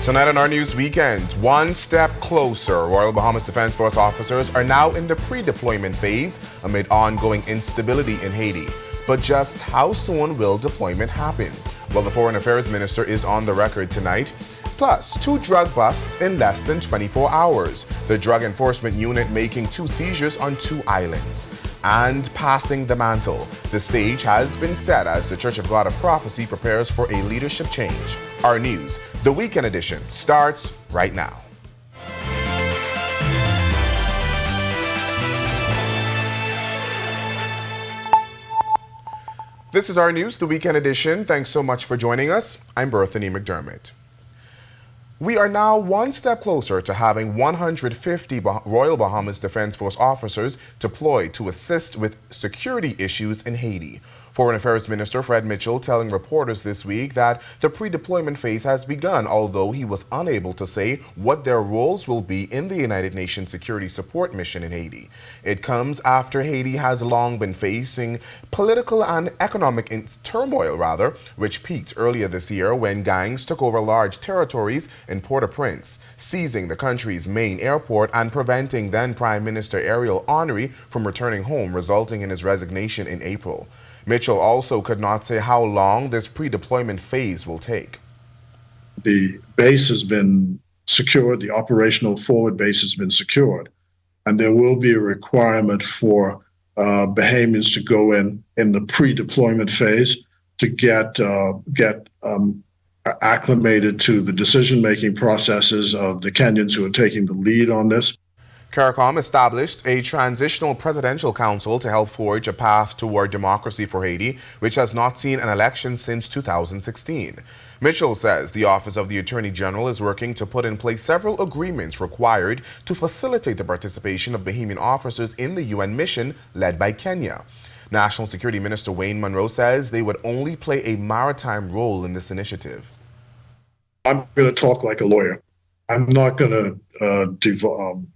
Tonight on our news weekend, one step closer. Royal Bahamas Defense Force officers are now in the pre-deployment phase amid ongoing instability in Haiti. But just how soon will deployment happen? Well, the Foreign Affairs Minister is on the record tonight. Plus, 2 drug busts in less than 24 hours. The Drug Enforcement Unit making 2 seizures on 2 islands. And passing the mantle. The stage has been set as the Church of God of Prophecy prepares for a leadership change. Our news, the weekend edition, starts right now. This is our news, the weekend edition. Thanks so much for joining us. I'm Berthany McDermott. We are now one step closer to having 150 Royal Bahamas Defense Force officers deployed to assist with security issues in Haiti. Foreign Affairs Minister Fred Mitchell telling reporters this week that the pre-deployment phase has begun, although he was unable to say what their roles will be in the United Nations Security Support Mission in Haiti. It comes after Haiti has long been facing political and economic turmoil, which peaked earlier this year when gangs took over large territories in Port-au-Prince, seizing the country's main airport and preventing then Prime Minister Ariel Henry from returning home, resulting in his resignation in April. Mitchell also could not say how long this pre-deployment phase will take. The base has been secured, the operational forward base has been secured, and there will be a requirement for Bahamians to go in the pre-deployment phase to get acclimated to the decision-making processes of the Kenyans who are taking the lead on this. CARICOM established a transitional presidential council to help forge a path toward democracy for Haiti, which has not seen an election since 2016. Mitchell says the Office of the Attorney General is working to put in place several agreements required to facilitate the participation of Bahamian officers in the UN mission led by Kenya. National Security Minister Wayne Monroe says they would only play a maritime role in this initiative. I'm going to talk like a lawyer. I'm not going to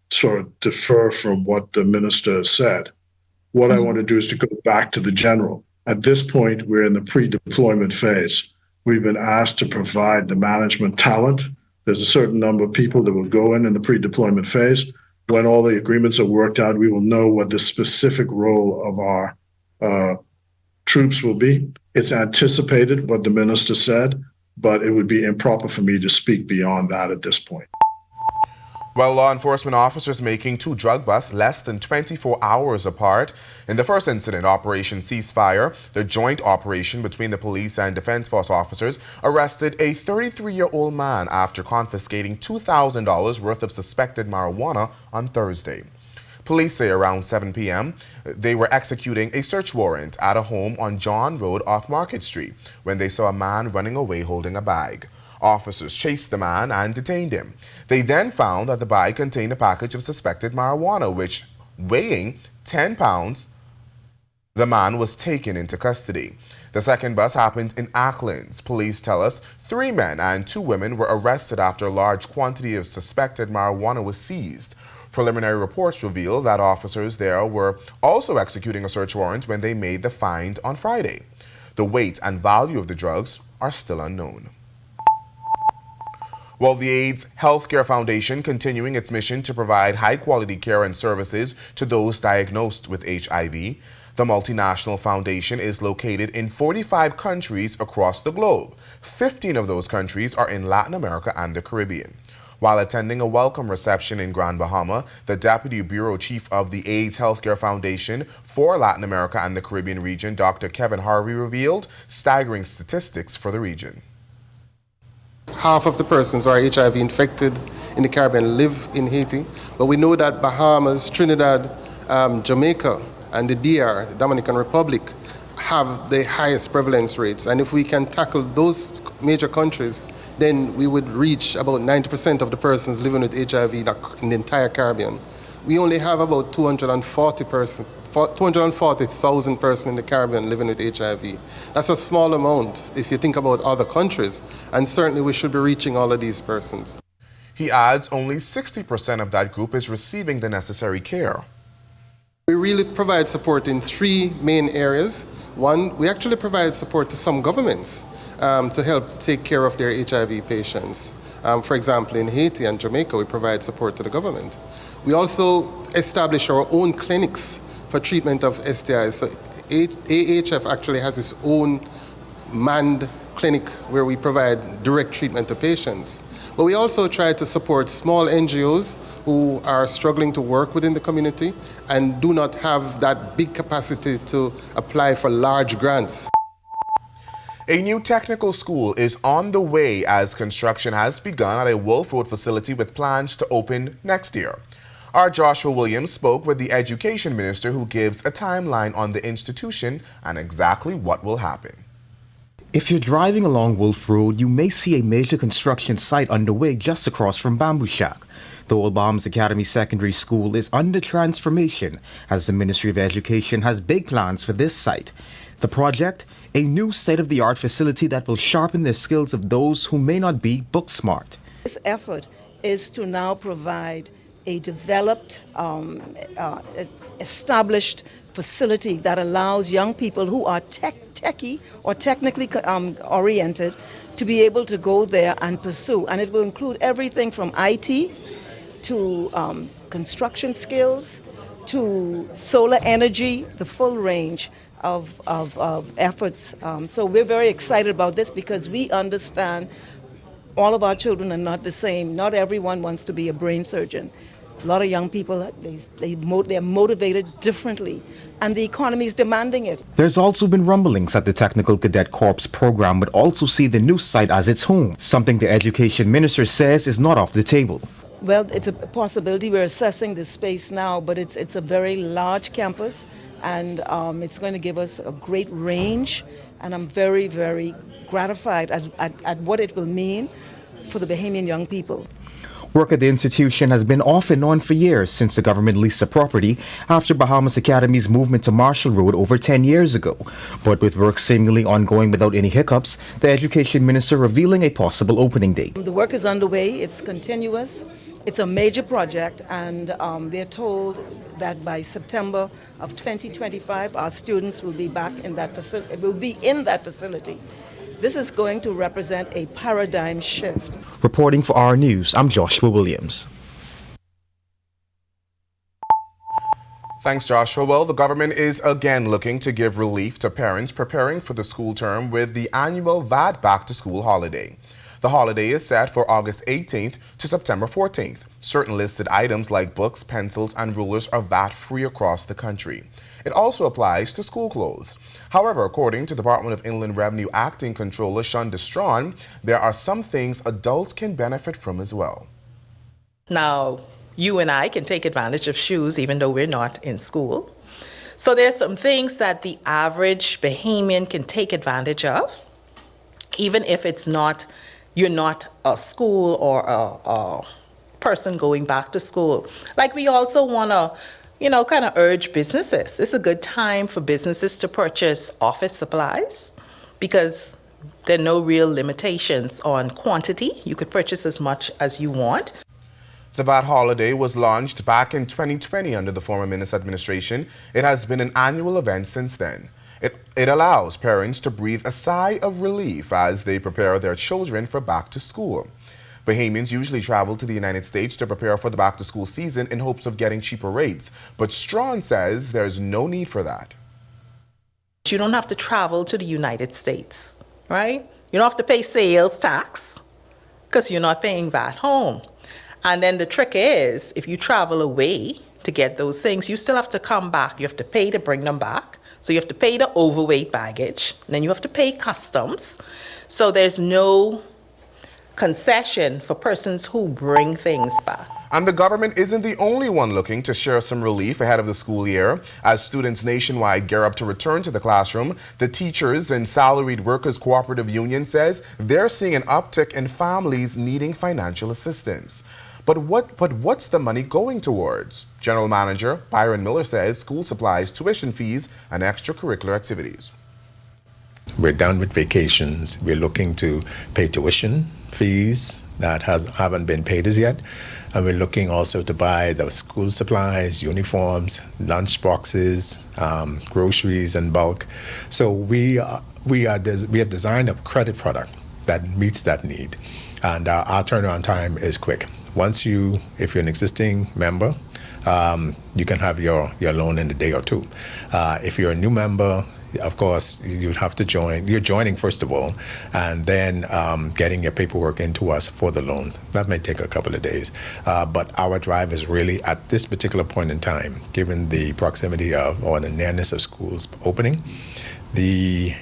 sort of defer from what the minister said. What I want to do is to go back to the general. At this point, we're in the pre-deployment phase. We've been asked to provide the management talent. There's a certain number of people that will go in the pre-deployment phase. When all the agreements are worked out, we will know what the specific role of our troops will be. It's anticipated what the minister said, but it would be improper for me to speak beyond that at this point. Well, law enforcement officers making 2 drug busts less than 24 hours apart. In the first incident, Operation Ceasefire, the joint operation between the police and Defense Force officers, arrested a 33-year-old man after confiscating $2,000 worth of suspected marijuana on Thursday. Police say around 7 p.m., they were executing a search warrant at a home on John Road off Market Street when they saw a man running away holding a bag. Officers chased the man and detained him. They then found that the bag contained a package of suspected marijuana, which, weighing 10 pounds, the man was taken into custody. The second bust happened in Acklands. Police tell us 3 men and 2 women were arrested after a large quantity of suspected marijuana was seized. Preliminary reports reveal that officers there were also executing a search warrant when they made the find on Friday. The weight and value of the drugs are still unknown. Well, the AIDS Healthcare Foundation continuing its mission to provide high-quality care and services to those diagnosed with HIV. The multinational foundation is located in 45 countries across the globe. 15 of those countries are in Latin America and the Caribbean. While attending a welcome reception in Grand Bahama, the Deputy Bureau Chief of the AIDS Healthcare Foundation for Latin America and the Caribbean region, Dr. Kevin Harvey, revealed staggering statistics for the region. Half of the persons who are HIV infected in the Caribbean live in Haiti, but we know that Bahamas, Trinidad, Jamaica, and the DR, the Dominican Republic, have the highest prevalence rates. And if we can tackle those major countries, then we would reach about 90% of the persons living with HIV in the entire Caribbean. We only have about 240,000 persons in the Caribbean living with HIV. That's a small amount if you think about other countries, and certainly we should be reaching all of these persons. He adds only 60% of that group is receiving the necessary care. We really provide support in 3 main areas. One, we actually provide support to some governments. to help take care of their HIV patients. For example, in Haiti and Jamaica, we provide support to the government. We also establish our own clinics for treatment of STIs. So AHF actually has its own manned clinic where we provide direct treatment to patients. But we also try to support small NGOs who are struggling to work within the community and do not have that big capacity to apply for large grants. A new technical school is on the way as construction has begun at a Wolf Road facility with plans to open next year. Our Joshua Williams spoke with the education minister, who gives a timeline on the institution and exactly what will happen. If you're driving along Wolf Road, you may see a major construction site underway just across from Bamboo Shack. The old Bahamas Academy Secondary School is under transformation as the Ministry of Education has big plans for this site. The project, a new state-of-the-art facility that will sharpen the skills of those who may not be book smart. This effort is to now provide a developed, established facility that allows young people who are techie or technically oriented to be able to go there and pursue. And it will include everything from IT to construction skills to solar energy, the full range of efforts. So we're very excited about this because we understand all of our children are not the same. Not everyone wants to be a brain surgeon. A lot of young people, they're motivated differently, and the economy is demanding it. There's also been rumblings that the Technical Cadet Corps program would also see the new site as its home, something the education minister says is not off the table. Well, it's a possibility. We're assessing the space now, but it's a very large campus, and it's going to give us a great range, and I'm very, very gratified at what it will mean for the Bahamian young people. Work at the institution has been off and on for years since the government leased the property after Bahamas Academy's movement to Marshall Road over 10 years ago. But with work seemingly ongoing without any hiccups, the education minister revealing a possible opening date. The work is underway, it's continuous, it's a major project, and we're told that by September of 2025, our students will be back in that facility. This is going to represent a paradigm shift. Reporting for Our News, I'm Joshua Williams. Thanks, Joshua. Well, the government is again looking to give relief to parents preparing for the school term with the annual VAT Back to School holiday. The holiday is set for August 18th to September 14th. Certain listed items like books, pencils, and rulers are VAT-free across the country. It also applies to school clothes. However, according to Department of Inland Revenue Acting Controller Shonda Strawn, there are some things adults can benefit from as well. Now, you and I can take advantage of shoes even though we're not in school. So there's some things that the average Bahamian can take advantage of, even if you're not a school or a person going back to school. Like, we also want to kind of urge businesses. It's a good time for businesses to purchase office supplies because there are no real limitations on quantity. You could purchase as much as you want. The VAT Holiday was launched back in 2020 under the former minister administration. It has been an annual event since then. It allows parents to breathe a sigh of relief as they prepare their children for back to school. Bahamians usually travel to the United States to prepare for the back-to-school season in hopes of getting cheaper rates, but Strawn says there's no need for that. You don't have to travel to the United States, right? You don't have to pay sales tax because you're not paying VAT home. And then the trick is, if you travel away to get those things, you still have to come back. You have to pay to bring them back. So you have to pay the overweight baggage, and then you have to pay customs. So there's no concession for persons who bring things back. And the government isn't the only one looking to share some relief ahead of the school year. As students nationwide gear up to return to the classroom, the Teachers and Salaried Workers Cooperative Union says they're seeing an uptick in families needing financial assistance. But what's the money going towards? General Manager Byron Miller says school supplies, tuition fees, and extracurricular activities. We're done with vacations. We're looking to pay tuition fees that haven't been paid as yet. And we're looking also to buy the school supplies, uniforms, lunch boxes, groceries in bulk. So we we have designed a credit product that meets that need, and our turnaround time is quick. If you're an existing member, you can have your loan in a day or two. If you're a new member, of course, you'd have to join. You're joining first of all, and then getting your paperwork into us for the loan. That may take a couple of days. But our drive is really at this particular point in time, given the proximity or the nearness of schools opening, the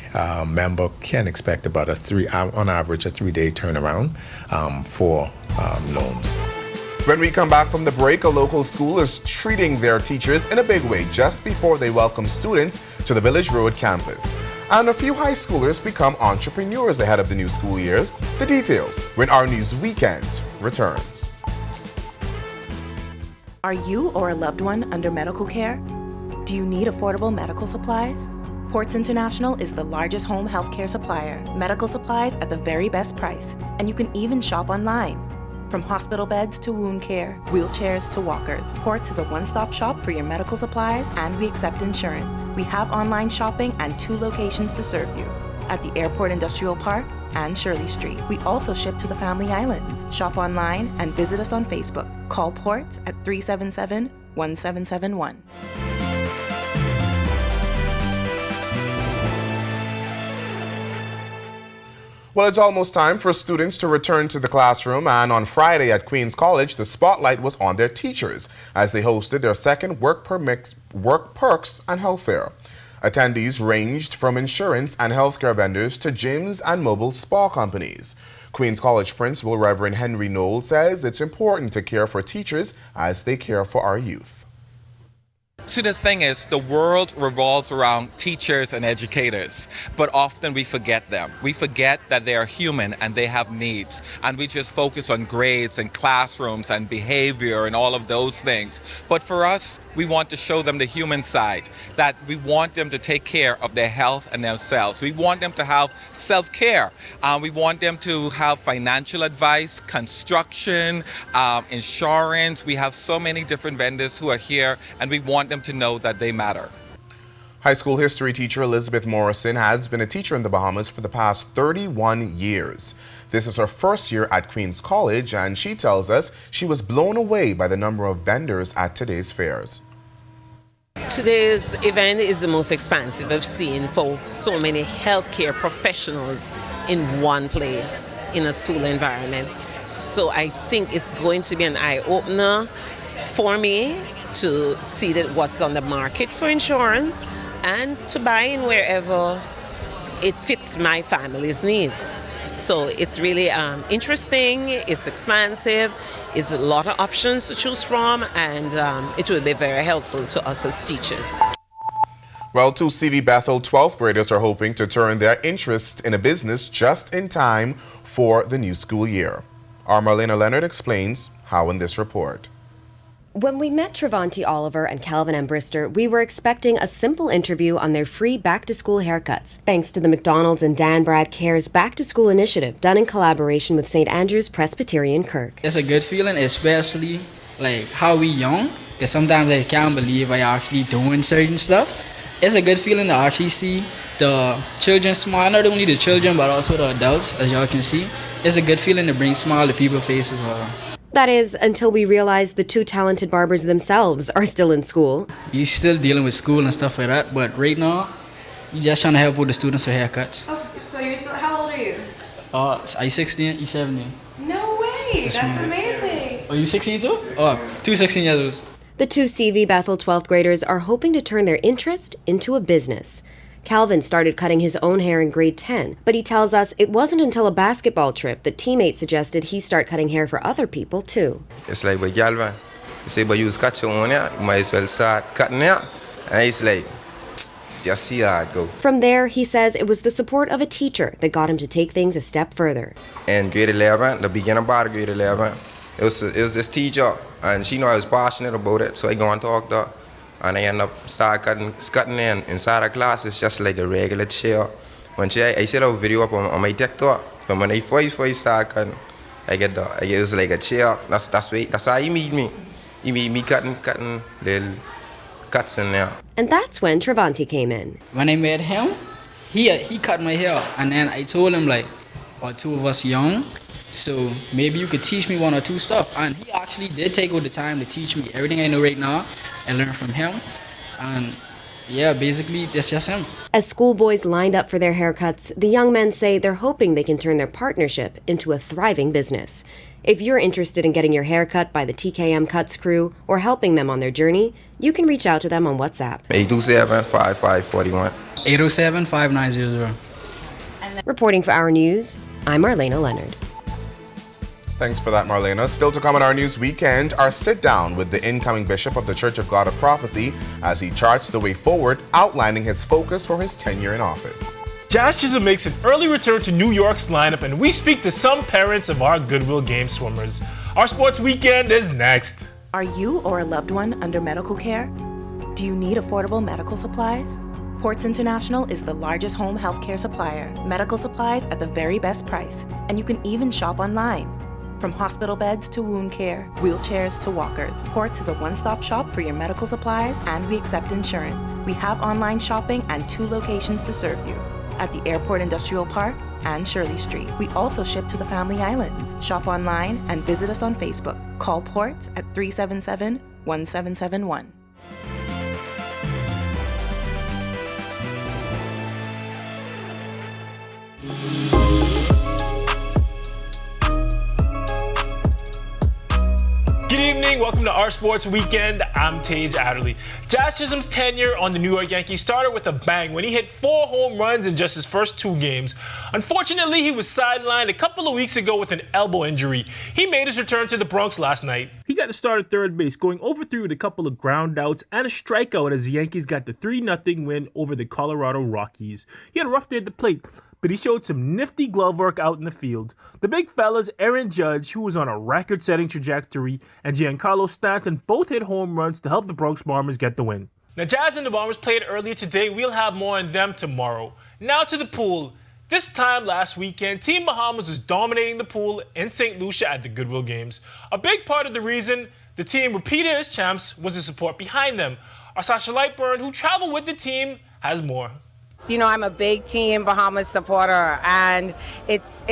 member can expect about on average, a 3-day turnaround for loans. When we come back from the break, a local school is treating their teachers in a big way just before they welcome students to the Village Road campus. And a few high schoolers become entrepreneurs ahead of the new school year. The details when Our News Weekend returns. Are you or a loved one under medical care? Do you need affordable medical supplies? Ports International is the largest home healthcare supplier. Medical supplies at the very best price. And you can even shop online. From hospital beds to wound care, wheelchairs to walkers, Ports is a one-stop shop for your medical supplies, and we accept insurance. We have online shopping and 2 locations to serve you, at the Airport Industrial Park and Shirley Street. We also ship to the Family Islands. Shop online and visit us on Facebook. Call Ports at 377-1771. Well, it's almost time for students to return to the classroom, and on Friday at Queen's College, the spotlight was on their teachers as they hosted their second Work Perks and Health Fair. Attendees ranged from insurance and healthcare vendors to gyms and mobile spa companies. Queen's College Principal Reverend Henry Knoll says it's important to care for teachers as they care for our youth. See, the thing is, the world revolves around teachers and educators, but often we forget them. We forget that they are human and they have needs, and we just focus on grades and classrooms and behavior and all of those things. But for us, we want to show them the human side, that we want them to take care of their health and themselves. We want them to have self-care. We want them to have financial advice, construction, insurance. We have so many different vendors who are here, and we want them to know that they matter. High school history teacher Elizabeth Morrison has been a teacher in the Bahamas for the past 31 years. This is her first year at Queen's College, and she tells us she was blown away by the number of vendors at today's fairs. Today's event is the most expansive I've seen for so many healthcare professionals in one place in a school environment. So I think it's going to be an eye-opener for me to see that what's on the market for insurance and to buy in wherever it fits my family's needs. So it's really interesting, it's expansive, it's a lot of options to choose from, and it will be very helpful to us as teachers. Well, 2 CV Bethel 12th graders are hoping to turn their interest in a business just in time for the new school year. Our Marlena Leonard explains how in this report. When we met Travanti Oliver and Calvin Ambrister, we were expecting a simple interview on their free back-to-school haircuts, thanks to the McDonald's and Dan Brad Cares back-to-school initiative done in collaboration with St. Andrew's Presbyterian Kirk. It's a good feeling, especially like how we young, because sometimes I can't believe I actually doing certain stuff. It's a good feeling to actually see the children smile, not only the children but also the adults, as y'all can see. It's a good feeling to bring smile to people's faces. That is, until we realize the 2 talented barbers themselves are still in school. You're still dealing with school and stuff like that, but right now, you're just trying to help with the students with haircuts. Oh, so you're still, how old are you? I'm 16, he's 17. No way, that's amazing. Are you 16 too? Oh, 2 16 years old. The 2 CV Bethel 12th graders are hoping to turn their interest into a business. Calvin started cutting his own hair in grade 10, but he tells us it wasn't until a basketball trip that teammates suggested he start cutting hair for other people too. It's like with Calvin, he said, but you cut your own hair, you might as well start cutting hair. And he's like, just see how it go. From there, he says it was the support of a teacher that got him to take things a step further. In grade 11, the beginning part of grade 11, it was this teacher, and she knew I was passionate about it, so I go and talk to her. And I end up cutting inside the class. It's just like a regular chair. When I set a video up on my TikTok, but when I first started cutting, it was like a chair. That's how he made me. He made me cutting little cuts in there. And that's when Travanti came in. When I met him, he cut my hair, and then I told him like, or two of us young, so maybe you could teach me one or two stuff. And he actually did take all the time to teach me everything I know right now. I learned from him, and yeah, basically that's just him. As schoolboys lined up for their haircuts, the young men say they're hoping they can turn their partnership into a thriving business. If you're interested in getting your hair cut by the TKM Cuts crew or helping them on their journey, you can reach out to them on WhatsApp. 827-5541. 807-5900. Reporting for Our News, I'm Marlena Leonard. Thanks for that, Marlena. Still to come on Our News Weekend, our sit-down with the incoming Bishop of the Church of God of Prophecy as he charts the way forward, outlining his focus for his tenure in office. Jazz Chisholm makes an early return to New York's lineup, and we speak to some parents of our Goodwill Game swimmers. Our sports weekend is next. Are you or a loved one under medical care? Do you need affordable medical supplies? Ports International is the largest home healthcare supplier. Medical supplies at the very best price, and you can even shop online. From hospital beds to wound care, wheelchairs to walkers, Ports is a one-stop shop for your medical supplies, and we accept insurance. We have online shopping and 2 locations to serve you, at the Airport Industrial Park and Shirley Street. We also ship to the Family Islands. Shop online and visit us on Facebook. Call Ports at 377-1771. Good evening, welcome to Our Sports Weekend. I'm Tage Adderley. Jazz Chisholm's tenure on the New York Yankees started with a bang when he hit 4 home runs in just his first 2 games. Unfortunately, he was sidelined a couple of weeks ago with an elbow injury. He made his return to the Bronx last night. He got to start at third base, going over 3 with a couple of ground outs and a strikeout as the Yankees got the 3-0 win over the Colorado Rockies. He had a rough day at the plate, but he showed some nifty glove work out in the field. The big fellas, Aaron Judge, who was on a record-setting trajectory, and Giancarlo Stanton both hit home runs to help the Bronx Bombers get the win. Now, Jazz and the Bombers played earlier today. We'll have more on them tomorrow. Now to the pool. This time last weekend, Team Bahamas was dominating the pool in St. Lucia at the Goodwill Games. A big part of the reason the team repeated as champs was the support behind them. Our Sasha Lightburn, who traveled with the team, has more. You know, I'm a big Team Bahamas supporter, and it's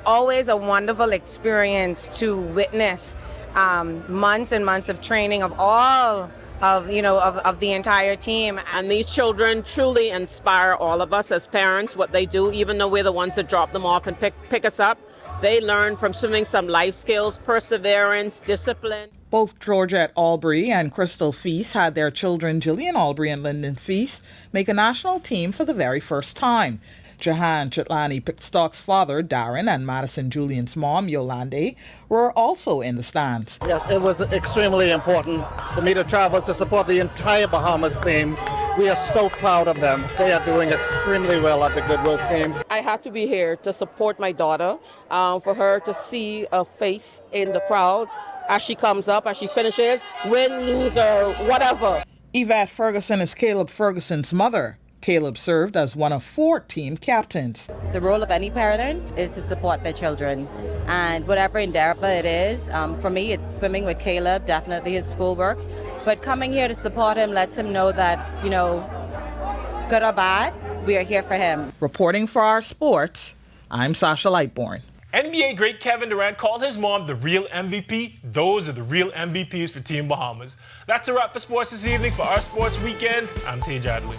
always a wonderful experience to witness months and months of training of all of the entire team. And these children truly inspire all of us as parents. What they do, even though we're the ones that drop them off and pick us up, they learn from swimming some life skills, perseverance, discipline. Both Georgette Albury and Crystal Feast had their children Jillian Albury and Lyndon Feast make a national team for the very first time. Jahan Chitlani Pickstock's father, Darren, and Madison Julian's mom, Yolande, were also in the stands. Yes, it was extremely important for me to travel to support the entire Bahamas team. We are so proud of them. They are doing extremely well at the Goodwill team. I have to be here to support my daughter, for her to see a face in the crowd as she comes up, as she finishes, win, lose, or whatever. Yvette Ferguson is Caleb Ferguson's mother. Caleb served as one of 4 team captains. The role of any parent is to support their children, and whatever endeavor it is, for me it's swimming with Caleb, definitely his schoolwork, but coming here to support him lets him know that, good or bad, we are here for him. Reporting for Our Sports, I'm Sasha Lightborn. NBA great Kevin Durant called his mom the real MVP. Those are the real MVPs for Team Bahamas. That's a wrap for sports this evening. For Our Sports Weekend, I'm Tage Adley.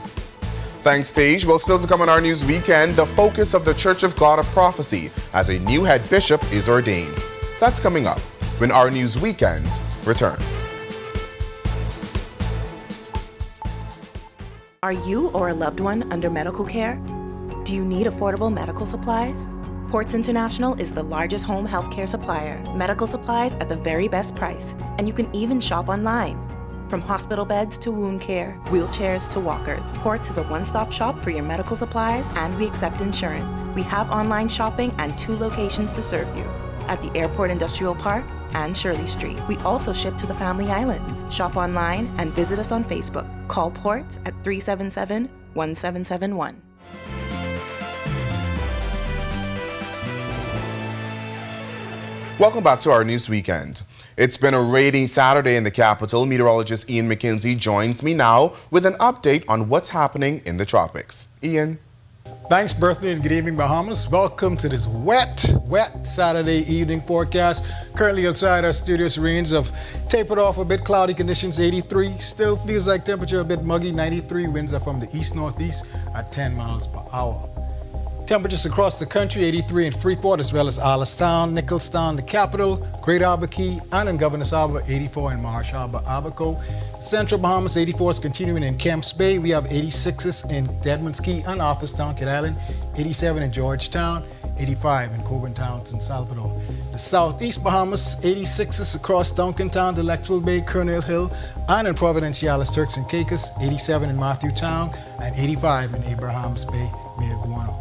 Thanks, Tage. Well, still to come on Our News Weekend, the focus of the Church of God of Prophecy as a new head bishop is ordained. That's coming up when Our News Weekend returns. Are you or a loved one under medical care? Do you need affordable medical supplies? Ports International is the largest home healthcare supplier. Medical supplies at the very best price, and you can even shop online. From hospital beds to wound care, wheelchairs to walkers, Ports is a one-stop shop for your medical supplies, and we accept insurance. We have online shopping and 2 locations to serve you, at the Airport Industrial Park and Shirley Street. We also ship to the Family Islands. Shop online and visit us on Facebook. Call Ports at 377-1771. Welcome back to Our News Weekend. It's been a rainy Saturday in the capital. Meteorologist Ian McKenzie joins me now with an update on what's happening in the tropics. Ian. Thanks, Bertha, and good evening, Bahamas. Welcome to this wet Saturday evening forecast. Currently outside our studios, range of tapered off a bit cloudy conditions, 83. Still feels like temperature a bit muggy, 93. Winds are from the east-northeast at 10 miles per hour. Temperatures across the country, 83 in Freeport, as well as Allenstown, Nicholstown, the capital, Great Harbor Key, and in Governor's Harbor, 84 in Marsh Harbor, Abaco. Central Bahamas, 84 is continuing in Kemps Bay. We have 86s in Deadman's Key and Arthurstown, Kid Island, 87 in Georgetown, 85 in Coburn Town, San Salvador. The Southeast Bahamas, 86s across Duncantown, Delectable Bay, Colonel Hill, and in Providenciales, Turks and Caicos, 87 in Matthewtown, and 85 in Abrahams Bay, Mayaguana.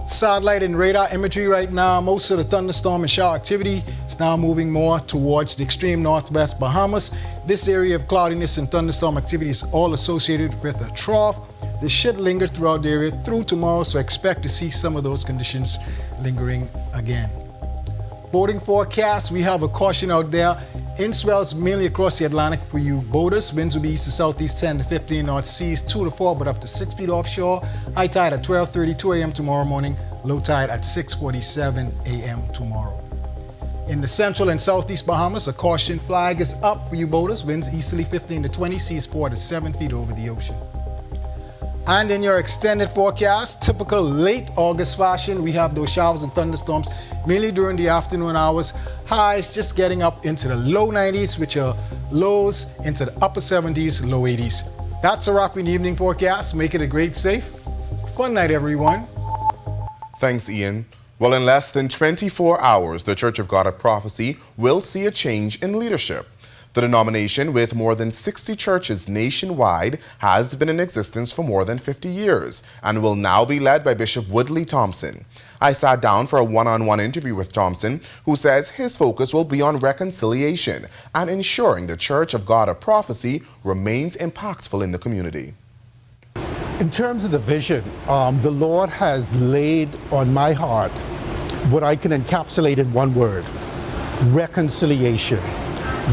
Satellite and radar imagery right now. Most of the thunderstorm and shower activity is now moving more towards the extreme northwest Bahamas. This area of cloudiness and thunderstorm activity is all associated with a trough. This should linger throughout the area through tomorrow, so expect to see some of those conditions lingering again. Boating forecast, we have a caution out there. In swells mainly across the Atlantic for you boaters. Winds will be east to southeast 10 to 15 knots, seas 2 to 4 but up to 6 feet offshore. High tide at 12:32 a.m. tomorrow morning, low tide at 6:47 a.m. tomorrow. In the central and southeast Bahamas, a caution flag is up for you boaters. Winds easterly 15 to 20, seas 4 to 7 feet over the ocean. And in your extended forecast, typical late August fashion, we have those showers and thunderstorms mainly during the afternoon hours. Highs just getting up into the low 90s, which are lows into the upper 70s, low 80s. That's a wrap in the evening forecast. Make it a great, safe, fun night, everyone. Thanks, Ian. Well, in less than 24 hours, the Church of God of Prophecy will see a change in leadership. The denomination, with more than 60 churches nationwide, has been in existence for more than 50 years and will now be led by Bishop Woodley Thompson. I sat down for a one-on-one interview with Thompson, who says his focus will be on reconciliation and ensuring the Church of God of Prophecy remains impactful in the community. In terms of the vision, the Lord has laid on my heart what I can encapsulate in one word: reconciliation.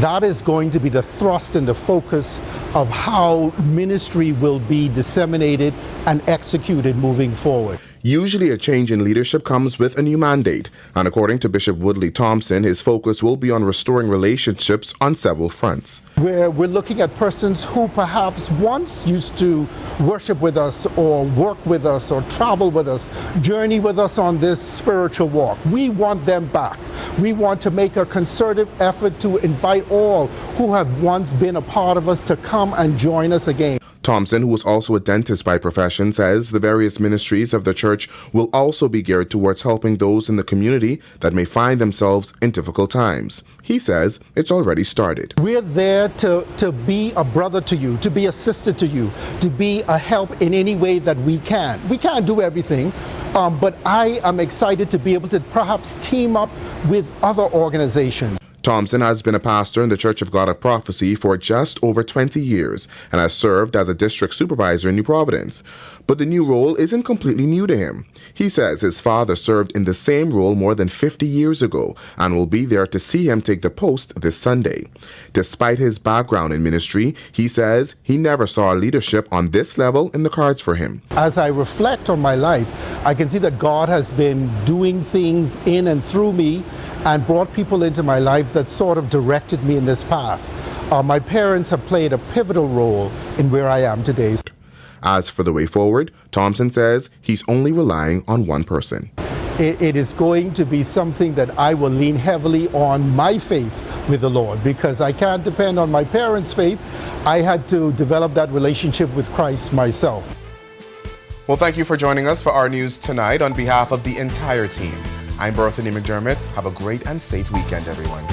That is going to be the thrust and the focus of how ministry will be disseminated and executed moving forward. Usually a change in leadership comes with a new mandate, and according to Bishop Woodley Thompson, his focus will be on restoring relationships on several fronts. Where we're looking at persons who perhaps once used to worship with us or work with us or travel with us, journey with us on this spiritual walk. We want them back. We want to make a concerted effort to invite all who have once been a part of us to come and join us again. Thompson, who is also a dentist by profession, says the various ministries of the church will also be geared towards helping those in the community that may find themselves in difficult times. He says it's already started. We're there to be a brother to you, to be a sister to you, to be a help in any way that we can. We can't do everything, but I am excited to be able to perhaps team up with other organizations. Thompson has been a pastor in the Church of God of Prophecy for just over 20 years and has served as a district supervisor in New Providence. But the new role isn't completely new to him. He says his father served in the same role more than 50 years ago and will be there to see him take the post this Sunday. Despite his background in ministry, he says he never saw leadership on this level in the cards for him. As I reflect on my life, I can see that God has been doing things in and through me and brought people into my life that sort of directed me in this path. My parents have played a pivotal role in where I am today. As for the way forward, Thompson says he's only relying on one person. It is going to be something that I will lean heavily on my faith with the Lord, because I can't depend on my parents' faith. I had to develop that relationship with Christ myself. Well, thank you for joining us for our news tonight. On behalf of the entire team, I'm Berthany McDermott. Have a great and safe weekend, everyone.